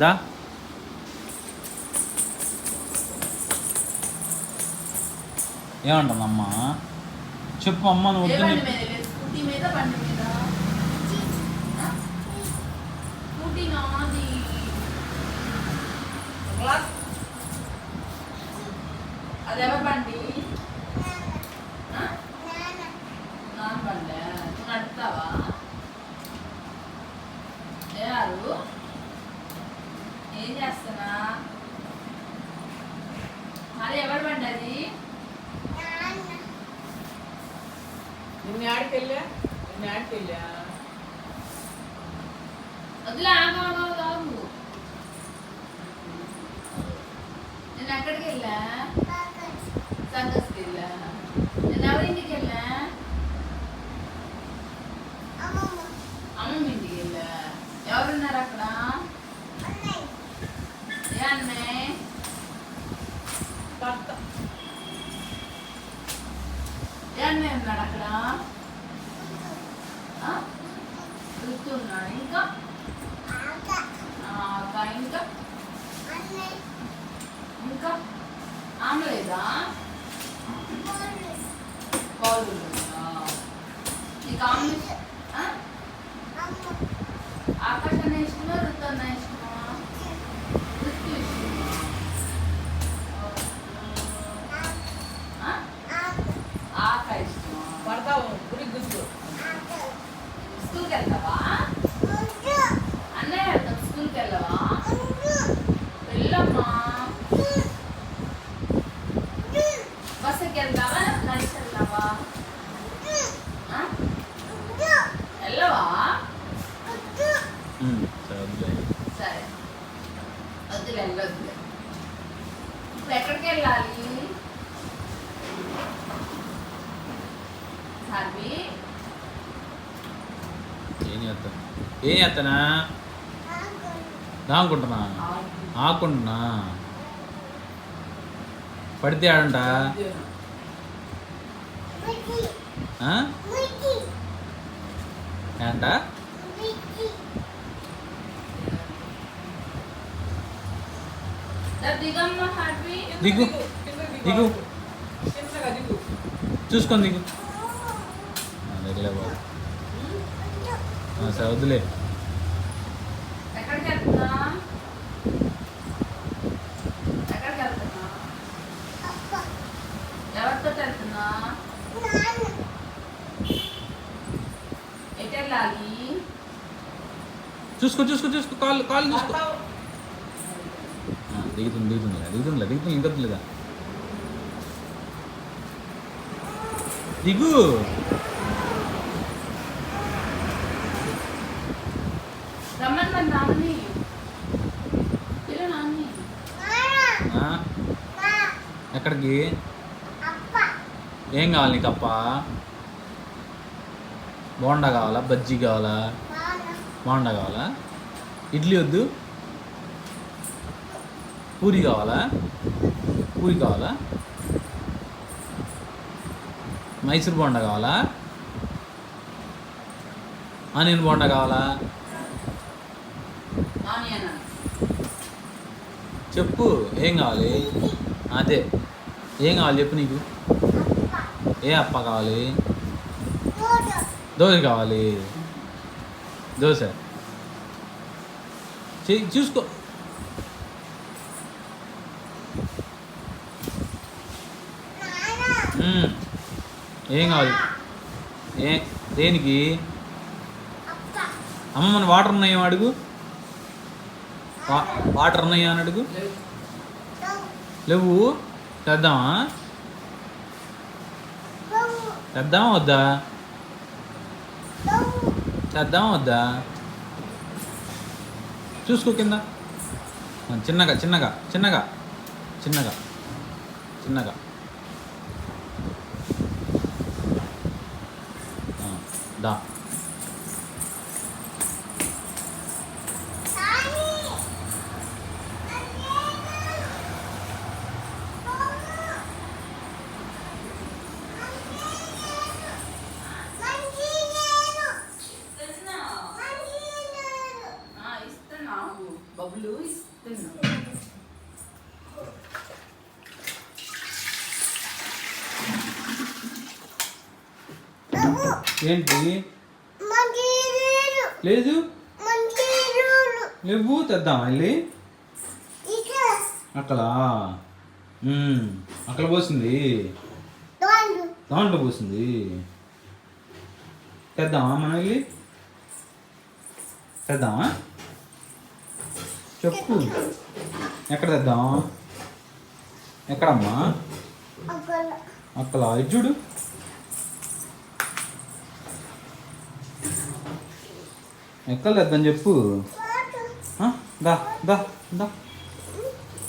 దా ఏమంటుందమ్మా చెప్పు అమ్మ నువ్వు వద్దు స్కూటీ మీద బండి మీద స్కూటీ నాది అది ఎవరి బండి నాన్న బండి నువ్వు నడుపుతావా ఏరు ఏం చేస్తానా అది ఎవరి బండి అది నిన్న ఆడికెళ్ళా వదిలే ఆగు నేను ఎక్కడికి వెళ్ళా సంగస్కి వెళ్ళా నేను ఎవరింటికి వెళ్ళా అమ్మమ్మ ఇంటికి వెళ్ళా ఎవరున్నారు అక్కడ ఏ అన్నయ్య ఏ అన్నయ్య ఉన్నాడు అక్కడ చూస్తున్నాడు ఇంకా ఇంకా ఇంకా ఆమె లేదా కాలు నీకు ఆమె ఆకాశ్ అన్న ఇష్టమా ఋతు అన్న ఇష్టమా ఋతు ఇష్టమా ఆకా ఇష్టమా పడతావు గుడి గుర్తు స్కూల్కి వెళ్తావా అన్నయ్య వెళ్తాం స్కూల్కి వెళ్ళవా వెళ్ళమ్మా బస్సుకి వెళ్తావా నడిచి వెళ్తావా వెళ్ళవా సరే వద్దులే వెళ్ళొద్దులే ఇప్పుడు ఎక్కడికి వెళ్ళాలి హార్వి ఏం చేస్తానా దాకుంటున్నా ఆకుంటున్నా పడితే ఆడంట ఏంట దిగమ్మ హార్వి దిగు దిగు చూసుకొని దిగు దగ్గరే బాబు సరే వద్దులే ఎక్కడికి వెళ్తున్నా ఎక్కడికి వెళ్తున్నా ఎవరితో వెళ్తున్నా ఎటు వెళ్ళాలి చూసుకో చూసుకో చూసుకో కాళ్ళు కాళ్ళు చూసుకో దిగుతుంది ఇంకొద్దులేదా దిగు రమ్మని నాన్ని పిల్ల నాన్ని ఎక్కడికి ఏం కావాలి నీకు అప్ప బోండా కావాలా బజ్జీ కావాలా బోండా కావాలా ఇడ్లీ వద్దు పూరి కావాలా మైసూర్ బోండా కావాలా ఆనియన్ బోండా కావాలా చెప్పు ఏం కావాలి అదే ఏం కావాలి చెప్పు నీకు ఏ అప్ప కావాలి దోశ కావాలి దోశ చూసుకో ఏం కావాలి దేనికి అమ్మ మన వాటర్ ఉన్నాయేమో అడుగు వాటర్ ఉన్నాయా అని అడుగు లేవు తెద్దామా వద్దా చూసుకో కింద చిన్నగా దా బబులు ఏంటి లేదు లేవు తెద్దాం వెళ్ళి అక్కలా అక్కడ పోసింది దాంట్లో పోసింది తెద్దామా మనం వెళ్ళి తెద్దామా చెప్పు ఎక్కడ తెద్దాం ఎక్కడమ్మా అక్కలా ఇది చూడు ఎక్కడ తెద్దాం చెప్పు దా దా దా